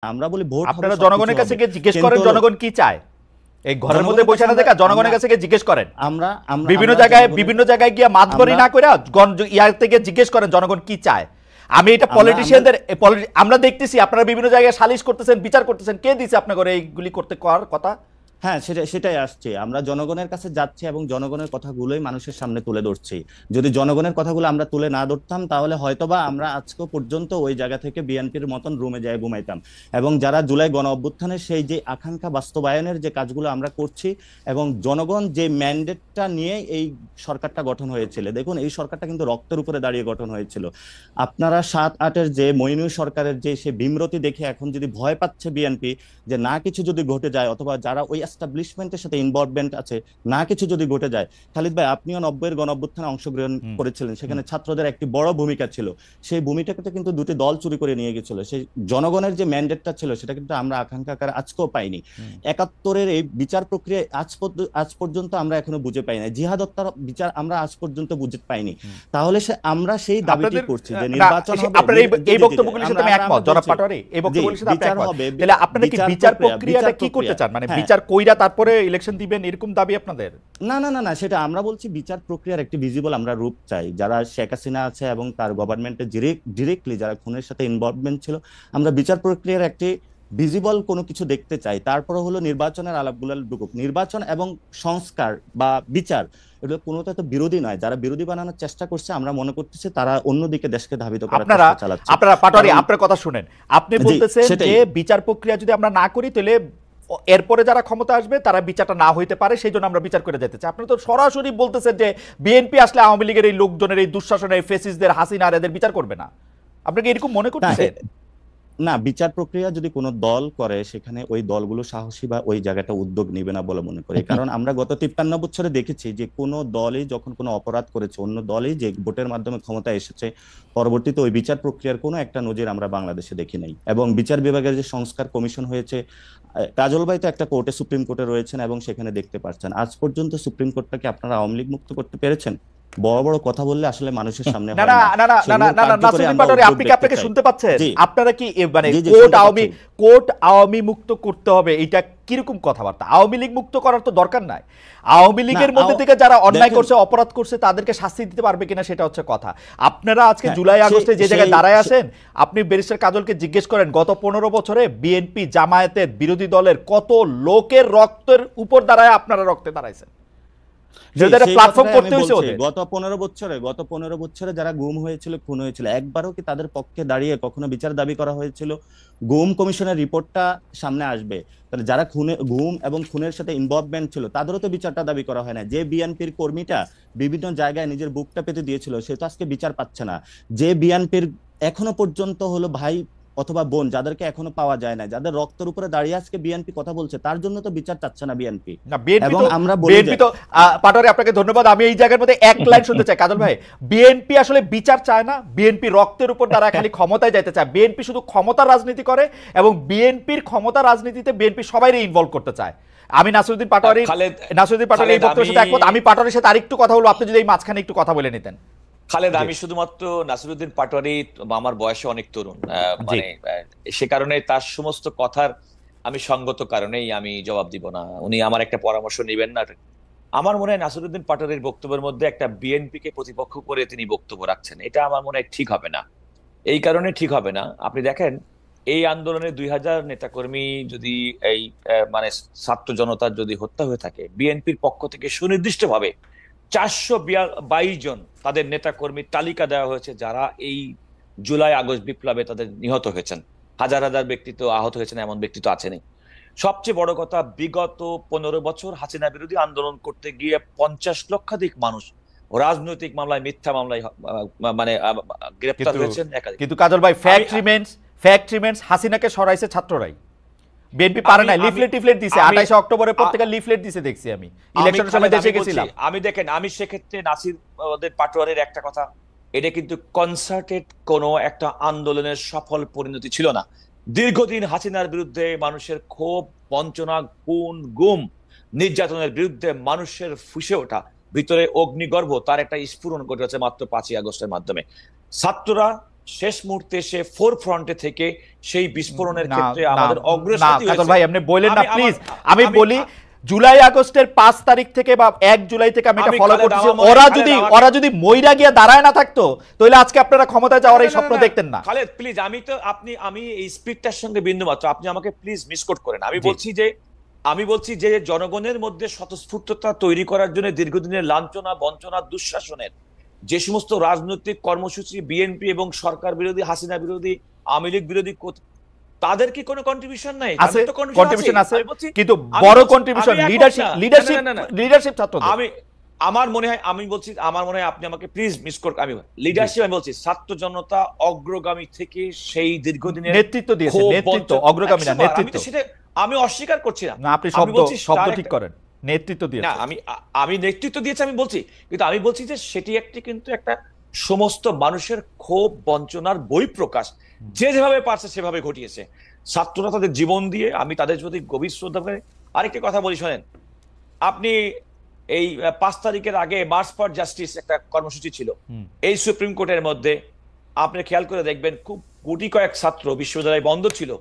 আমরা বলি ভোট হবে, আপনারা সবকিছু জনগণের কাছে হবে, গিয়ে জিজ্ঞেস কিন্তু করেন জনগণ কি চায়। এই ঘরের মধ্যে বসে না দেখা জনগণের কাছে গিয়ে জিজ্ঞেস করেন। আমরা বিভিন্ন জায়গায় গিয়ে মাতবরি না করে ইয়ার থেকে জিজ্ঞেস করেন জনগণ কি চায়। আমি এটা পলিটিশিয়ানদের আমরা দেখতেছি আপনারা বিভিন্ন জায়গায় সালিশ করতেছেন, বিচার করতেছেন, কে দিছে আপনাদের এইগুলি করতে করার কথা? হ্যাঁ, সেটাই আসছে। আমরা জনগণের কাছে যাচ্ছি এবং জনগণের কথাগুলোই মানুষের সামনে তুলে ধরছি। যদি জনগণের কথাগুলো আমরা তুলে না ধরতাম তাহলে হয়তোবা আমরা আজকে পর্যন্ত ওই জায়গা থেকে বিএনপির মতন রুমে যায় ঘুমাইতাম। এবং যারা জুলাই গণ অভ্যুত্থানের সেই যে আকাঙ্ক্ষা বাস্তবায়নের যে কাজগুলো আমরা করছি এবং জনগণ যে ম্যান্ডেটটা নিয়ে এই সরকারটা গঠন হয়েছিল, দেখুন এই সরকারটা কিন্তু রক্তের উপরে দাঁড়িয়ে গঠন হয়েছিল। আপনারা ৭-৮-এর যে মইনুল সরকারের যে সে বিমরতি দেখে এখন যদি ভয় পাচ্ছে বিএনপি যে না কিছু যদি ঘটে যায়, অথবা যারা ওই এস্টাবলিশমেন্টের সাথে ইনভলভমেন্ট আছে না কিছু যদি ঘটে যায়। খালিদ ভাই, আপনিও ৯০-এর গণঅভ্যুত্থানে অংশগ্রহণ করেছিলেন, সেখানে ছাত্রদের একটি বড় ভূমিকা ছিল। সেই ভূমিকাটা কিন্তু দুটি দল চুরি করে নিয়ে গেছিল। সেই জনগণের যে ম্যান্ডেটটা ছিল সেটা কিন্তু আমরা আকাঙ্ক্ষা আকারে আজকেও পাইনি। ৭১-এর এই বিচার প্রক্রিয়া আজ পর্যন্ত আমরা এখনো বুঝে পাই না। জিহাদ হত্যার বিচার আমরা আজ পর্যন্ত বুঝে পাইনি। তাহলে আমরা সেই দাবিটি করছি যে নির্বাচন হবে। আপনারা এই বক্তব্যগুলির সাথে আমি একমত জনাব পাটোয়ারি, এই বক্তব্যগুলির সাথে আপনি একমত। তাহলে আপনারা কি বিচার প্রক্রিয়াটা কি করতে চান? মানে বিচার কইরা তারপরে ইলেকশন দিবেন এরকম দাবি আপনাদের? না না না না, সেটা আমরা বলছি বিচার প্রক্রিয়ার একটি ভিজিবল আমরা রূপ চাই। যারা শেখ হাসিনা আছে এবং তার গভর্নমেন্টে ডিরেক্টলি যারা খুনের সাথে ইনভলভমেন্ট ছিল, আমরা বিচার প্রক্রিয়ার একটি ভিজিবল কোনো কিছু দেখতে চাই। তারপরে হলো নির্বাচনের আলাপগুলো ঢুকুক। নির্বাচন এবং সংস্কার বা বিচার এগুলো কোনোটা তো বিরোধী নয়। যারা বিরোধী বানানোর চেষ্টা করছে আমরা মনে করতেছি তারা অন্যদিকে দেশকে ধাবিত করার চেষ্টা চালাচ্ছে। আপনারা পাটোয়ারি আপনার কথা শুনেন, আপনি বলতেছেন যে বিচার প্রক্রিয়া যদি আমরা না করি তাহলে এরপরে যারা ক্ষমতা আসবে তারা বিচারটা না হইতে পারে, সেই জন্য আমরা বিচার করে যেতে চাই। আপনি তো সরাসরি বলতেছেন যে বিএনপি আসলে আওয়ামী লীগের এই লোকজনের এই দুঃশাসনের ফেসিসদের, হাসিনার এদের বিচার করবে না। আপনি কি এরকম মনে করতেছেন? না, বিচার প্রক্রিয়া যদি কোনো দল করে সেখানে ওই দলগুলো সাহসী বা ওই জায়গাটা উদ্যোগ নিবে না বলে মনে করি। কারণ আমরা গত ৫৩ বছরে দেখেছি যে কোনো দলই যখন কোনো অপরাধ করেছে, অন্য দলই যে ভোটের মাধ্যমে ক্ষমতা এসেছে, পরবর্তীতে ওই বিচার প্রক্রিয়ার কোনো একটা নজির আমরা বাংলাদেশে দেখি নাই। এবং বিচার বিভাগের যে সংস্কার কমিশন হয়েছে, কাজল ভাই তো একটা কোর্টে, সুপ্রিম কোর্টে রয়েছেন এবং সেখানে দেখতে পাচ্ছেন আজ পর্যন্ত সুপ্রিম কোর্টটাকে আপনারা আওয়ামী লীগ মুক্ত করতে পেরেছেন? বড় বড় কথা বললে আসলে মানুষের সামনে হয় না। না না না না না না, নাসিরুদ্দিন পাটোয়ারি আপনি কি আপনাকে শুনতে পাচ্ছেন? আপনারা কি মানে কোর্ট আওয়ামী মুক্ত করতে হবে, এটা কিরকম কথাবার্তা? আওয়ামী লীগ মুক্ত করার তো দরকার নাই। আওয়ামী লীগের মধ্যে থেকে যারা অন্যায় করছে, অপরাধ করছে, তাদেরকে শাস্তি দিতে পারবে কিনা সেটা হচ্ছে কথা। আপনারা আজকে জুলাই আগস্টে যে জায়গায় দাঁড়ায় আছেন, আপনি ব্যারিস্টার কাজলকে জিজ্ঞেস করেন গত ১৫ বছরে বিএনপি, জামায়াতের, বিরোধী দলের কত লোকের রক্তের উপর দাঁড়ায় আপনারা রক্তে দাঁড়াইছেন। গত ১৫ বছরে যারা গুম হয়েছিল, খুন হয়েছিল, একবারও কি তাদের পক্ষে দাঁড়িয়ে কখনো বিচার দাবি করা হয়েছিল? গুম কমিশনের রিপোর্টটা সামনে আসবে, তাহলে যারা গুম এবং খুনের সাথে ইনভলভমেন্ট ছিল তাদেরও তো বিচারটা দাবি করা হয় না। যে বিএনপির কর্মীটা বিভিন্ন জায়গায় নিজের বুকটা পেতে দিয়েছিল সে তো আজকে বিচার পাচ্ছে না। যে বিএনপির এখনো পর্যন্ত হলো ভাই অথবা বোন যাদেরকে এখনো পাওয়া যায় না, যাদের রক্তের উপরে দাঁড়িয়ে আজকে বিএনপি কথা বলছে, তার জন্য তো বিচার চাচ্ছে না বিএনপি। এবং আমরা বিএনপি তো পাটোয়ারি আপনাকে ধন্যবাদ। আমি এই জায়গার মধ্যে এক লাইন শুনতে চাই কাজল ভাই, বিএনপি আসলে বিচার চায় না, বিএনপি রক্তের উপর দাঁড়ায় খালি ক্ষমতায় যাইতে চায়। বিএনপি শুধু ক্ষমতার রাজনীতি করে এবং বিএনপির ক্ষমতা রাজনীতিতে বিএনপি সবাইরে ইনভলভ করতে চায়। আমি নাসিরুদ্দিন পাটোয়ারি এই বক্তব্যের সাথে একমত। আমি পাটোয়ারির সাথে আরেকটু কথা বলবো, আপনি যদি এই মাঝখানে একটু কথা বলে নিতেন। খালেদ, আমি শুধুমাত্র নাসিরুদ্দিন পাটোয়ারি আমার বয়সে অনেক তরুণ, মানে সে কারণে তার সমস্ত কথার আমি সঙ্গত কারণেই আমি জবাব দিব না। উনি আমার একটা পরামর্শ নেবেন না। আমার মনে হয় নাসিরুদ্দিন পাটোয়ারির বক্তব্যের মধ্যে একটা বিএনপিকে প্রতিপক্ষ করে তিনি বক্তব্য রাখছেন, এটা আমার মনে হয় ঠিক হবে না। এই কারণে ঠিক হবে না, আপনি দেখেন এই আন্দোলনে ২০০০ নেতাকর্মী যদি এই মানে ছাত্র জনতার যদি হত্যা হয়ে থাকে, বিএনপির পক্ষ থেকে সুনির্দিষ্টভাবে ৪২২ জন তাদের নেতাকর্মীর তালিকা দেওয়া হয়েছে যারা এই জুলাই আগস্ট বিপ্লবে তাদের নিহত হয়েছেন। হাজার হাজার ব্যক্তি তো আহত হয়েছেন, এমন ব্যক্তি তো আছেনই। সবচেয়ে বড় কথা, বিগত ১৫ বছর হাসিনা বিরোধী আন্দোলন করতে গিয়ে ৫০ লক্ষাধিক মানুষ রাজনৈতিক মামলায়, মিথ্যা মামলায় মানে গ্রেপ্তার হয়েছেন। কিন্তু কাজল ভাই, ফ্যাক্ট রিমেন্স হাসিনাকে সরাইছে ছাত্ররাই। বিএনপি পারে না, লিফলেট দিছে ২৮ অক্টোবরের পর থেকে লিফলেট দিছে, দেখছি আমি ইলেকশনের সময় দেশে গেছিলাম। আমি সেক্ষেত্রে নাসির পাটোয়ারির একটা কথা, এটা কিন্তু কনসার্টেড কোন একটা আন্দোলনের সফল পরিণতি ছিল না। দীর্ঘদিন হাসিনার বিরুদ্ধে মানুষের ক্ষোভ, বঞ্চনা, খুন, গুম, নির্যাতনের বিরুদ্ধে মানুষের ফুঁসে ওঠা, ভিতরে অগ্নিগর্ভ, তার একটা স্ফুরণ ঘটেছে মাত্র ৫ই আগস্টের মাধ্যমে। ছাত্ররা শেষ মুহূর্তে এসে ফোর ফ্রন্টে থেকে সেই বিস্ফোরণের না ক্ষেত্রে না আমাদের না অগ্রসারী কাজল হয়েছে। ভাই আপনি বললেন না আমি প্লিজ। আমার আমি বলি জুলাই আগস্টের 5 তারিখ থেকে বা 1 জুলাই থেকে আমি এটা ফলো খালেদ, করতেছি, আমার মনে হয় ওরা যদি মইরা গিয়া দাঁড়ায় না থাকতো তাহলে আজকে আপনারা ক্ষমতায় যাওয়ার এই স্বপ্ন দেখতেন না। খালেদ প্লিজ, আমি এই স্পিডটার সঙ্গে বিন্দু মাত্র আপনি আমাকে প্লিজ মিসকোট করেন। আমি বলছি যে জনগণের মধ্যে স্বতঃস্ফূর্ততা তৈরি করার জন্য দীর্ঘদিনের লাঞ্ছনা, বঞ্চনা, দুঃশাসনের যে সমস্ত রাজনৈতিক কর্মসূচি বিএনপি এবং সরকার বিরোধী, হাসিনা বিরোধী, আওয়ামী লীগ বিরোধী, তাদের কি কোনো কন্ট্রিবিউশন নাই? আছে, তাদের তো কন্ট্রিবিউশন আছে, আমি বলছি, কিন্তু আমি বড় বলছি, কন্ট্রিবিউশন আমি একমত লিডারশিপ না। না, লিডারশিপ ছাত্রদের। আমার মনে হয় আপনি আমাকে প্লিজ মিস কর। আমি লিডারশিপ, আমি বলছি ছাত্র জনতা অগ্রগামী থেকে সেই দীর্ঘদিনের নেতৃত্ব দিয়েছে, ক্ষোভ, নেতৃত্ব, বঞ্চনা, অগ্রগামী না, 100 বার। আমি নেতৃত্ব। তো সেটা আমি অস্বীকার করছি না। না, আপনি আমি বলছি শব্দ তার ঠিক একটা- করেন, নেতৃত্ব না, দিয়েছে। আমি নেতৃত্ব দিয়েছি আমি বলছি, কিন্তু আমি বলছি যে সেটি কিন্তু একটা সমস্ত মানুষের ক্ষোভ, বঞ্চনার বহিঃপ্রকাশ যে যেভাবে পারছে সেভাবে ঘটিয়েছে। ছাত্ররা তাদের জীবন দিয়ে, আমি তাদের প্রতি গভীর শ্রদ্ধা করি। আরেকটি কথা বলি শোনেন, আপনি এই 5 তারিখের আগে মার্চ ফর জাস্টিস একটা কর্মসূচি ছিল এই সুপ্রিম কোর্টের মধ্যে। আপনি খেয়াল করে দেখবেন খুব গুটি কয়েক ছাত্র, বিশ্ববিদ্যালয় বন্ধ ছিল,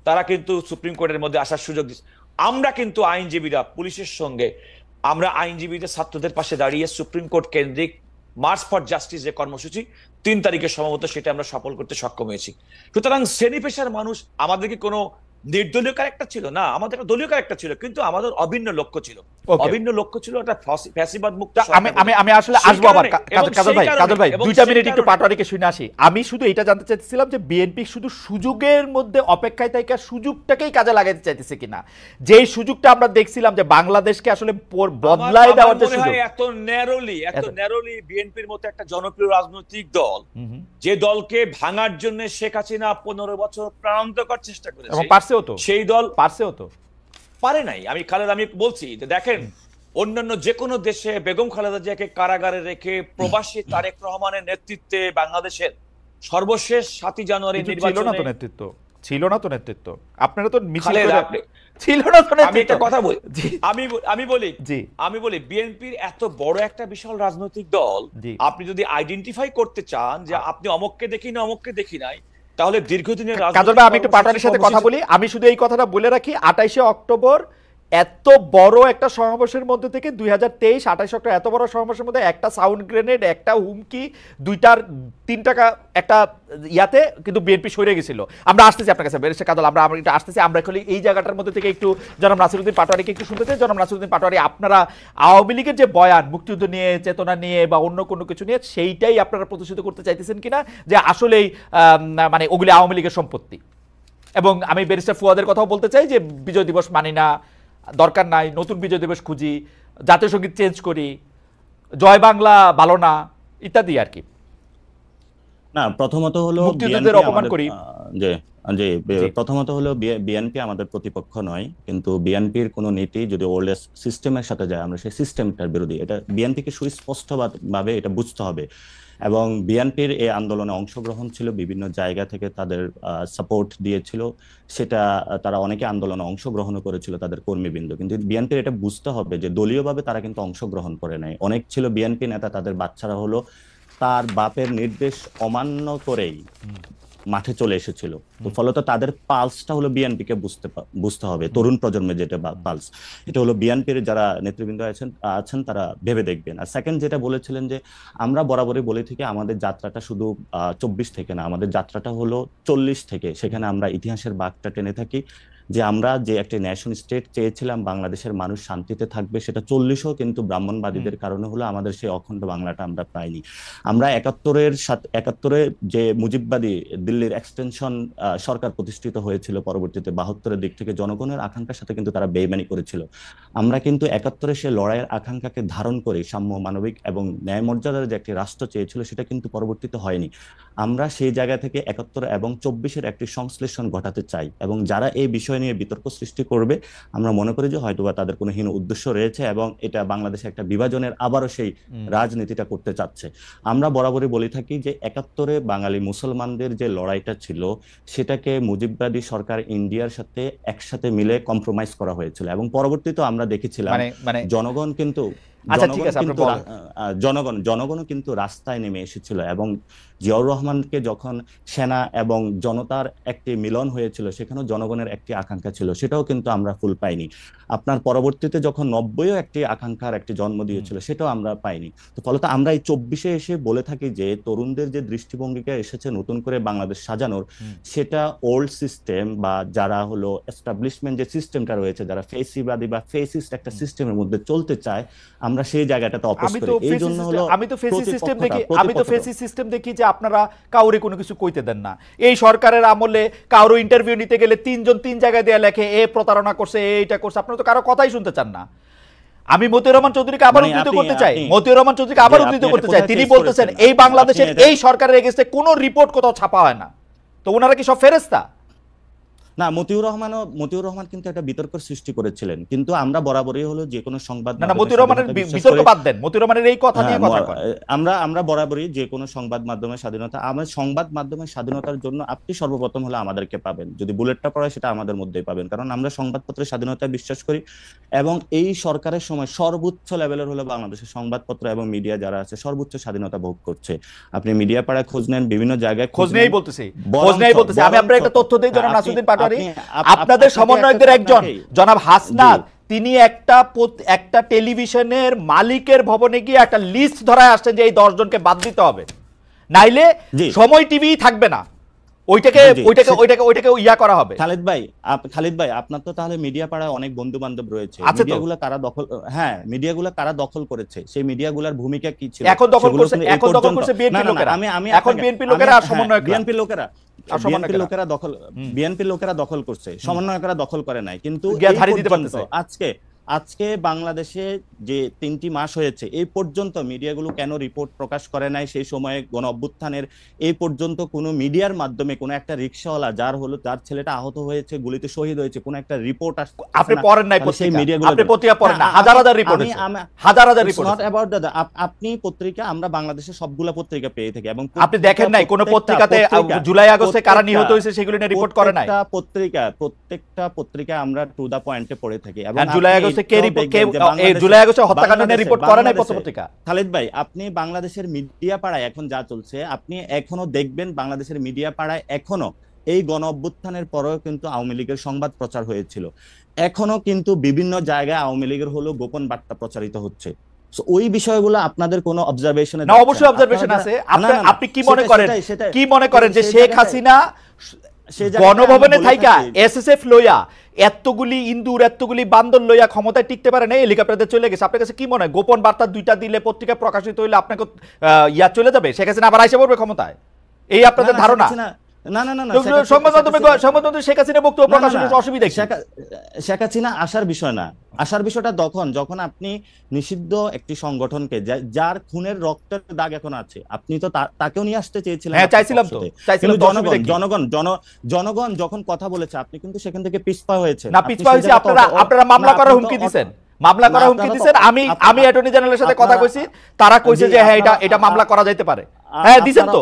তারা কিন্তু সুপ্রিম কোর্টের মধ্যে আসার সুযোগ দিচ্ছে। আমরা কিন্তু আইনজীবীরা পুলিশের সঙ্গে, আমরা আইনজীবীদের ছাত্রদের পাশে দাঁড়িয়ে সুপ্রিম কোর্ট কেন্দ্রিক মার্চ ফর জাস্টিস যে কর্মসূচি 3 তারিখে সম্ভবত সেটা আমরা সফল করতে সক্ষম হয়েছি। সুতরাং শ্রেণী পেশার মানুষ, আমাদের কি কোনো নির্দলীয় ক্যারেক্টার ছিল না, আমাদের একটা দলীয় ক্যারেক্টার ছিল, কিন্তু আমাদের অভিন্ন লক্ষ্য ছিল। Okay. অভিন্ন লক্ষ্য ছিল একটা ফ্যাসিবাদ মুক্ত আমি আসলে আসবো আবার কাজল ভাই 2টা মিনিট একটু পাটোয়ারিকে শুনে আসি। আমি শুধু এটা জানতে চাইছিলাম যে বিএনপি শুধু সুযোগের মধ্যে অপেক্ষায় থাকে, সুযোগটাকেই কাজে লাগাতে চাইতেছে কিনা। যেই সুযোগটা আমরা দেখছিলাম যে বাংলাদেশকে আসলে বদলায় দেওয়ার যে সুযোগ, এত ন্যারোলি বিএনপির মতো একটা জনপ্রিয় রাজনৈতিক দল, যে দলকে ভাঙার জন্য শেখ হাসিনা 15 বছর প্রাণান্তকর চেষ্টা করেছে, এবং পারছেও তো, সেই দল পারছেও তো, পারে নাই। আমি বলছি যে দেখেন, অন্যান্য যে কোনো দেশে বেগম খালেদা জিয়াকে কারাগারে রেখে প্রবাসী তারেক রহমানের নেতৃত্বে বাংলাদেশের সর্বশেষ 7 জানুয়ারি নির্বাচনে ছিল না তো নেতৃত্ব। আপনারা তো মিছিল খালেদ, করে, আপনি- ছিল না তো আমি নেতৃত্ব। একটা কথা বলি, জি আমি বলি বিএনপির এত বড় একটা বিশাল রাজনৈতিক দল, জি। আপনি যদি আইডেন্টিফাই করতে চান যে আপনি অমুককে দেখি না, অমুককে দেখি নাই, তাহলে দীর্ঘদিনের কাজল ভাই আমি একটু পাটোয়ারির সাথে কথা বলি। আমি শুধু এই কথাটা বলে রাখি, 28শে অক্টোবর এত বড় একটা সমাবেশের মধ্যে থেকে 2023 28 অক্টোবর এত বড় সমাবেশের মধ্যে একটা সাউন্ড গ্রেনেড, একটা হুমকি, 3টা একটা ইয়াতে কিন্তু বিএনপি সরে গেছিল। আমরা আসতেছি আপনার কাছে বেরেশা কাজল, আমরা একটু আসতেছি। আমরা এখন এই জায়গাটার মধ্যে থেকে একটু জনাব নাসিরউদ্দিন পাটোয়ারিকে একটু শুনতে চাই। জনাব নাসিরউদ্দিন পাটোয়ারি, আপনারা আওয়ামী লীগের যে বয়ান, মুক্তিযুদ্ধ নিয়ে, চেতনা নিয়ে বা অন্য কোনো কিছু নিয়ে, সেইটাই আপনারা প্রতিষ্ঠিত করতে চাইতেছেন কিনা যে আসলেই মানে ওগুলি আওয়ামী লীগের সম্পত্তি? এবং আমি ব্যারিস্টার ফুয়াদের কথাও বলতে চাই যে বিজয় দিবস মানি না, দরকার নাই, নতুন বিজয় দিবস খুঁজি, জাতীয় সঙ্গীত চেঞ্জ করি, জয় বাংলা ভালো না, ইত্যাদি আর কি। না, প্রথমত হলো মুক্তিযুদ্ধের অপমান করি। প্রথমত হলো বিএনপি আমাদের প্রতিপক্ষ নয়, কিন্তু বিএনপির কোন নীতি যদি ওল্ড সিস্টেমের সাথে যায়, আমরা সেই সিস্টেমটার বিরোধী। এটা বিএনপিকে সুস্পষ্টভাবে এটা বুঝতে হবে। এবং বিএনপির এই আন্দোলনে অংশগ্রহণ ছিল, বিভিন্ন জায়গা থেকে তাদের সাপোর্ট দিয়েছিল, সেটা তারা অনেকে আন্দোলনে অংশগ্রহণ করেছিল, তাদের কর্মীবৃন্দ। কিন্তু বিএনপির এটা বুঝতে হবে যে দলীয়ভাবে তারা কিন্তু অংশগ্রহণ করে নাই। অনেক ছিল বিএনপি নেতা, তাদের বাচ্চারা হলো তার বাপের নির্দেশ অমান্য করেই মাঠে চলে এসেছিল। তো ফলত তাদের পালসটা হলো বিএনপিকে বুঝতে হবে, তরুণ প্রজন্মের যেটা পালস, এটা হলো বিএনপির যারা নেতৃবৃন্দ আছেন তারা ভেবে দেখবেন। আর সেকেন্ড যেটা বলেছিলেন যে আমরা বরাবরই বলে থাকি আমাদের যাত্রাটা শুধু 24 থেকে না, আমাদের যাত্রাটা হলো 40 থেকে। সেখানে আমরা ইতিহাসের বাঁকটা টেনে থাকি যে আমরা যে একটা ন্যাশন স্টেট চেয়েছিলাম, বাংলাদেশের মানুষ শান্তিতে থাকবে, সেটা 40ও কিন্তু ব্রাহ্মণবাদীদের কারণে হলো আমাদের সেই অখণ্ড বাংলাটা আমরা পাইনি। আমরা 71-এ যে মুজিববাদী দিল্লির এক্সটেনশন সরকার প্রতিষ্ঠিত হয়েছিল, পরবর্তীতে 72-এর দিক থেকে জনগণের আকাঙ্ক্ষার সাথে কিন্তু তারা বেইমানি করেছিল। আমরা কিন্তু 71-এ সে লড়াইয়ের আকাঙ্ক্ষাকে ধারণ করে সাম্য, মানবিক এবং ন্যায় মর্যাদার যে একটি রাষ্ট্র চেয়েছিল, সেটা কিন্তু পরবর্তীতে হয়নি। আমরা সেই জায়গা থেকে 71 এবং 24-এর একটি সংশ্লেষণ ঘটাতে চাই, এবং যারা এই বিষয় নিয়ে বিতর্ক সৃষ্টি করবে, আমরা মনে করি যে হয়তোবা তাদের কোনো হীন উদ্দেশ্য রয়েছে এবং এটা বাংলাদেশে একটা বিভাজনের আবারও সেই রাজনীতিটা করতে চাচ্ছে। আমরা বরাবরই বলে থাকি যে 71-এ বাঙালি মুসলমানদের যে লড়াইটা ছিল, সেটাকে মুজিববাদী সরকার ইন্ডিয়ার সাথে একসাথে মিলে কম্প্রোমাইজ করা হয়েছিল, এবং পরবর্তীতে আমরা দেখেছিলাম জনগণ কিন্তু আচ্ছা ঠিক আছে, আপনি কিন্তু বলেন। জনগণও কিন্তু রাস্তায় নেমে এসেছিল, এবং জিয়াউর রহমানকে যখন সেনা এবং জনতার একটি মিলন হয়েছিল, সেখানেও জনগণের একটি আকাঙ্ক্ষা ছিল, সেটাও কিন্তু আমরা ফুল পাইনি। আপনার পরবর্তীতে যখন 90-ও একটি আকাঙ্ক্ষার একটি জন্ম দিয়েছিল, সেটাও আমরা পাইনি। তো ফলত আমরা এই 24-এ এসে বলে থাকি যে তরুণদের যে দৃষ্টিভঙ্গিকে এসেছে নতুন করে বাংলাদেশ সাজানোর, সেটা ওল্ড সিস্টেম বা যারা হলো এস্টাবলিশমেন্ট যে সিস্টেমটা রয়েছে, যারা ফেসিবাদী বা ফেসিস্ট একটা সিস্টেমের মধ্যে চলতে চায়, আমরা সেই জায়গাটাতে অপোজ আমি করি। তো এই জন্য হলো আমি তো ফেসি সিস্টেম দেখি, প্রতিপক্ষতা। দেখি যে আপনারা কাউরে কোনো কিছু কইতে দেন না। এই সরকারের আমলে কারো ইন্টারভিউ নিতে গেলে 3 জন 3 জায়গায় দেয়া লেখে, এ প্রতারণা করছে, এইটা করছে, আপনারা তো কারো কথাই শুনতে চান না। আমি মতিউর রহমান চৌধুরীকে আবার উদ্ধৃত করতে চাই, মতিউর রহমান চৌধুরীকে আবার উদ্ধৃত করতে চাই। তিনি বলতেছেন এই বাংলাদেশের এই সরকারের এগেইনস্টে কোনো রিপোর্ট কোথাও ছাপা হয় না। তো ওনারা কি সব ফেরেশতা? না, মতিউর রহমান কিন্তু একটা বিতর্ক সৃষ্টি করেছিলেন, কিন্তু আমরা বরাবরই হলো যে কোনো সংবাদ না মতিউর রহমানের বিতর্ক বাদ দেন, মতিউর রহমানের এই কথা নিয়ে কথা কন। আমরা বরাবরই যে কোনো সংবাদ মাধ্যমের স্বাধীনতা, আমার সংবাদ মাধ্যমের স্বাধীনতার জন্য আপনি সর্বপ্রথম হলো আমাদেরকে পাবেন, যদি বুলেটটা পড়ায় সেটা আমাদের মধ্যেই পাবেন, কারণ আমরা সংবাদপত্রের স্বাধীনতায় বিশ্বাস করি। এবং এই সরকারের সময় সর্বোচ্চ লেভেলের হলো বাংলাদেশের সংবাদপত্র এবং মিডিয়া যারা আছে সর্বোচ্চ স্বাধীনতা ভোগ করছে। আপনি মিডিয়া পাড়ায় খোঁজ নেন, বিভিন্ন জায়গায় খোঁজ নেই বলতেছি। আমি আপনার একটা তথ্য দিই, জনাব নাসিরউদ্দিন পাটোয়ারী, আপনাদের সমন্বয়কদের একজন জনাব হাসনাত, তিনি একটা টেলিভিশনের মালিকের ভবনে গিয়ে একটা লিস্ট ধরায় আসছেন যে এই 10 জনকে বাদ দিতে হবে, নাইলে সময় টিভি থাকবে না, ওইটাকে ইয়া করা হবে। খালিদ ভাই আপনার তো তাহলে মিডিয়া পাড়ায় অনেক বন্ধু বান্ধব রয়েছে, মিডিয়াগুলো কারা দখল করেছে, সেই মিডিয়াগুলোর ভূমিকা কি ছিল? এখন দখল করছে বিএনপি লোকেরা। এখন বিএনপি লোকেরা আর সমন্বয়ক, বিএনপি লোকেরা দখল করছে, সমন্বয়করা দখল করে নাই। কিন্তু আজকে বাংলাদেশে যে 3টি মাস হয়েছে, এই পর্যন্ত মিডিয়াগুলো কেন রিপোর্ট প্রকাশ করে নাই? সেই সময়ে গণ অভ্যুত্থানের এই পর্যন্ত কোনো মিডিয়ার মাধ্যমে কোনো একটা রিকশাওয়ালা যার ছেলেটা আহত হয়েছে, গুলিতে শহীদ হয়েছে, কোনো একটা রিপোর্ট আসছে আপনি পড়েন নাই সেই মিডিয়াগুলো? আপনি পত্রিকা পড়েন না? হাজার রিপোর্ট আছে, হাজার রিপোর্ট। নট অ্যাবাউট দাদা, আপনি পত্রিকা, আমরা বাংলাদেশের সবগুলা পত্রিকা পেয়ে থাকি, এবং আপনি দেখেন নাই কোন পত্রিকাতে জুলাই আগস্টে কারা নিহত হয়েছে সেগুলো নিয়ে রিপোর্ট করে নাই? প্রত্যেকটা পত্রিকা আমরা টু দা পয়েন্টে পড়ে থাকি। এবং জুলাই আগস্টে জুলাই আগস্টে হত্যাকাণ্ড নিয়ে রিপোর্ট করে নাই পত্রিকা? খালিদ ভাই, আপনি বাংলাদেশের মিডিয়া পাড়ায় এখন যা চলছে, আপনি এখনো দেখবেন বাংলাদেশের মিডিয়া পাড়ায় এখনো এই গণ অভ্যুত্থানের পরেও কিন্তু আওয়ামী লীগের সংবাদ প্রচার হয়েছিল, এখনো কিন্তু বিভিন্ন জায়গায় আওয়ামী লীগের হলো গোপন বার্তা প্রচারিত হচ্ছে। ওই বিষয়গুলো আপনাদের কোনো অবজারভেশনে? না, অবশ্যই অবজারভেশন আছে। আপনি কি মনে করেন যে শেখ হাসিনা গণভবনে থাইকা এসএসএফ লইয়া এতগুলি ইন্দুর এতগুলি বান্দর লইয়া ক্ষমতায় টিকতে পারে না, হেলিকপ্টারে চলে গেছে? আপনার কাছে কি মনে হয় গোপন বার্তা 2টা দিলে পত্রিকা প্রকাশিত হইলে আপনাকে ইয়া চলে যাবে, শেখ হাসিনা আবার আইসা পড়বে ক্ষমতায়? এই আপনাদের ধারণা? সংবাদ মাধ্যমে শেখ হাসিনা বক্তব্য প্রকাশ করতে অসুবিধা কি? শেখ হাসিনা আসার বিষয় না, আসার বিষয়টা যখন আপনি নিষিদ্ধ একটি সংগঠনকে, যার খুনের রক্তের দাগ এখন আছে, আপনি তো তাকেও নিয়ে আসতে চেয়েছিলেন। হ্যাঁ, চাইছিলাম তো। জনগণ যখন কথা বলেছে, আপনি কিন্তু সেখান থেকে পিছপা হয়েছে না? পিছপা হয়েছে আপনারা মামলা করার হুমকি দিবেন, আমি অ্যাটর্নি জেনারেলের সাথে কথা কইছি, তারা কইছে যে হ্যাঁ এটা মামলা করা যাইতে পারে। হ্যাঁ দিবেন তো।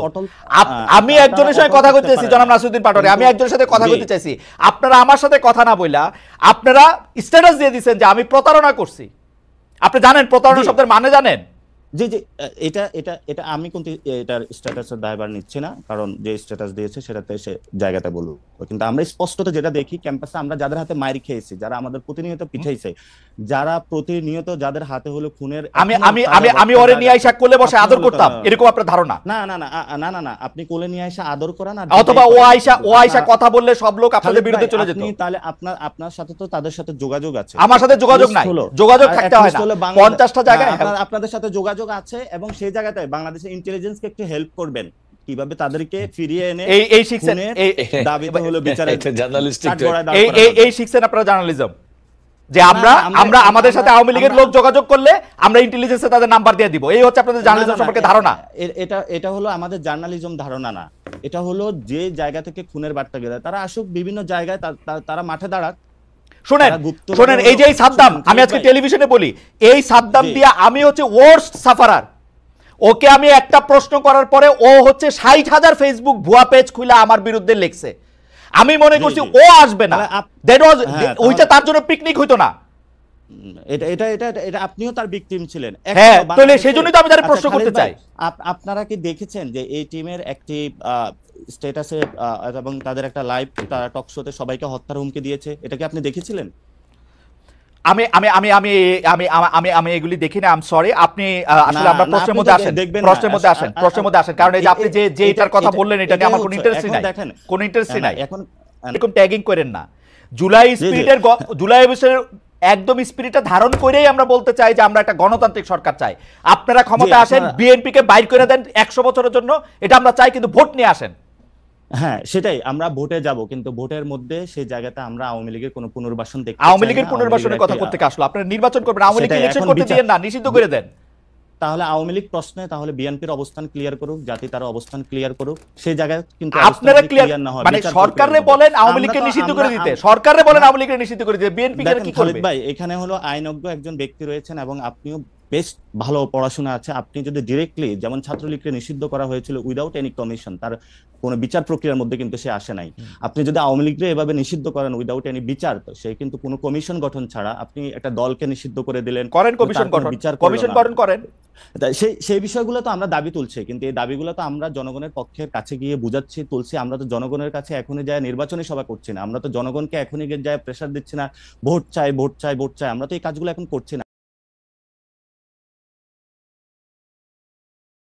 আমি একজনের সাথে কথা কইতে চাইছি, জনাব নাসিরউদ্দিন পাটোয়ারী, আমি একজনের সাথে কথা কইতে চাইছি, আপনারা আমার সাথে কথা না বইলা আপনারা স্ট্যাটাস দিয়ে দিবেন যে আমি প্রতারণা করছি। আপনি জানেন প্রতারণা শব্দের মানে জানেন? জি জি, এটা আমি কিন্তু এটার স্ট্যাটাসের দায়ভার নিচ্ছি না, কারণ যে স্ট্যাটাস দিয়েছে সেটাতে সে জায়গাতে বলুক। কিন্তু আমরা স্পষ্টত যেটা দেখি, ক্যাম্পাসে আমরা যাদের হাতে মাইর খেয়েছি, যারা আমাদের প্রতিনিয়ত পিছাইছে, যারা প্রতিনিয়ত যাদের হাতে হলো খুনের, আমি ওরে নিয়ে আইসা কোলে বসে আদর করতাম, এরকম আপনার ধারণা? না, আপনি কোলে নিয়ে আইসা আদর করেন, অথবা ও আইসা কথা বললে সব লোক আপনাদের বিরুদ্ধে চলে যেত। তাহলে আপনার সাথে তো তাদের সাথে যোগাযোগ আছে। আমার সাথে যোগাযোগ নাই, যোগাযোগ থাকতে হয় না। 50টা জায়গায় আপনাদের সাথে যোগাযোগ আছে, এবং সেই জায়গাতে বাংলাদেশের ইন্টেলিজেন্সকে একটু হেল্প করবেন, কিভাবে তাদেরকে ফিরিয়ে এনে এই শিখছেন, দাবিতে হলো বিচারের জার্নালিস্টিক, এই শিখছেন আপনারা জার্নালিজম, যে আমরা আমাদের সাথে আওয়ামী লীগের লোক যোগাযোগ করলে আমরা ইন্টেলিজেন্সে তাদের নাম্বার দিয়ে দিব। এই হচ্ছে আপনাদের জার্নালিজম সম্পর্কে ধারণা। এটা হলো আমাদের জার্নালিজম ধারণা না, এটা হলো যে জায়গা থেকে খুনের বার্তা গেলে তারা আসুক বিভিন্ন জায়গায়, তারা মাঠে দাঁড়াক। শোনেন, এই যে সাদ্দাম, আমি আজকে টেলিভিশনে বলি, এই সাদ্দাম দিয়া আমি হচ্ছে ওয়ার্স্ট সাফারার। ওকে আমি একটা প্রশ্ন করার পরে ও হচ্ছে 60,000 ফেসবুক ভুয়া পেজ খুলে আমার বিরুদ্ধে লিখছে। আমি মনে করছি ও আসবে না, ওইটা তার জন্য পিকনিক হইতো না। এটা এটা এটা এটা আপনিও তার ভিকটিম ছিলেন হ্যাঁ, এখনো তাহলে বাংলাদেশে। সেই জন্যই তো আমি তার আচ্ছা প্রশ্ন খালিদ করতে ভাই, চাই। আপনারা কি দেখেছেন যে এই টিমের একটি স্ট্যাটাসে এবং তাদের একটা লাইভ টক শোতে সবাইকে হত্যার হুমকি দিয়েছে, এটা কি আপনি দেখেছিলেন? আমি আমি আমি আমি আমি আমি আমি এগুলি দেখি না, আম সরি। আপনি আসলে না আমরা না প্রশ্নের আপনি মধ্যে তো আসেন, দেখবেন না। প্রশ্নের মধ্যে আসেন, প্রশ্নের মধ্যে আসেন, কারণ এই যে আপনি যে এটার কথা বললেন, এটা নিয়ে আমার কোনো ইন্টারেস্টই নাই, দেখেন কোনো ইন্টারেস্টই নাই। এখন এরকম ট্যাগিং করেন না। জুলাই জি জি স্পিরিটের জুলাই অবস্থার একদম স্পিরিটটা ধারণ করেই আমরা বলতে চাই যে আমরা একটা গণতান্ত্রিক সরকার চাই। আপনারা ক্ষমতা আসেন, আপনারা বিএনপি কে বাইর করে দেন 100 বছরের জন্য, এটা আমরা চাই, কিন্তু ভোট নিয়ে আসেন। হ্যাঁ সেটাই, আমরা ভোটে যাব, কিন্তু ভোটের মধ্যে সেই জায়গাতে আমরা আওয়ামী লীগের কোনো পুনর্বাসন দেখতে আওয়ামী চাই লীগের না। আওয়ামী পুনর্বাসনের লীগের কথা একটি করতে আসলো, আপনারা নির্বাচন করবেন, আওয়ামী লীগকে সেটাই ইলেকশন এখন করতে বিচার, দিয়েন না, নিষিদ্ধ করে দেন। তাহলে আওয়ামী লীগ প্রশ্নে তাহলে বিএনপির অবস্থান ক্লিয়ার করুক, জাতি তার অবস্থান ক্লিয়ার করক, সেই জায়গায় কিন্তু অবস্থান আপনারা যদি ক্লিয়ার, ক্লিয়ার না হয় মানে বিচার সরকারে প্রক্রিয়ার মধ্যে বলেন আওয়ামী আমরা লীগকে তো নিষিদ্ধ আমরা করে দিতে, সরকারে বলেন না আওয়ামী লীগকে নিষিদ্ধ করে দিতে, বিএনপি দেখেন কি খালিদ করবে? ভাই, এখানে হলো আইনজ্ঞ একজন ব্যক্তি রয়েছেন এবং আপনিও বেশ ভালো পড়াশোনা আছে, আপনি যদি ডিরেক্টলি যেমন ছাত্রলীগকে নিষিদ্ধ করা হয়েছিল উইদাউট এনি কমিশন, তার কোনো বিচার প্রক্রিয়ার মধ্যে কিন্তু সে আসে নাই, আপনি যদি আওয়ামী লীগকে এভাবে নিষিদ্ধ করেন উইদাউট এনি বিচার, তো সে কিন্তু কোনো কমিশন গঠন ছাড়া আপনি একটা দলকে নিষিদ্ধ করে দিলেন, করেন কিন্তু কমিশন তার কোনো গঠন, বিচার করলো কমিশন না। গঠন করেন। সেই সেই বিষয়গুলো তো আমরা দাবি তুলছি, কিন্তু এই দাবিগুলো তো আমরা জনগণের পক্ষের কাছে গিয়ে বুঝাচ্ছি, তুলছি। আমরা তো জনগণের কাছে এখনই যায় নির্বাচনী সভা করছি না, আমরা তো জনগণকে এখনই গিয়ে যায় প্রেসার দিচ্ছি না, ভোট চাই ভোট চাই ভোট চাই, আমরা তো এই কাজগুলো এখন করছি না।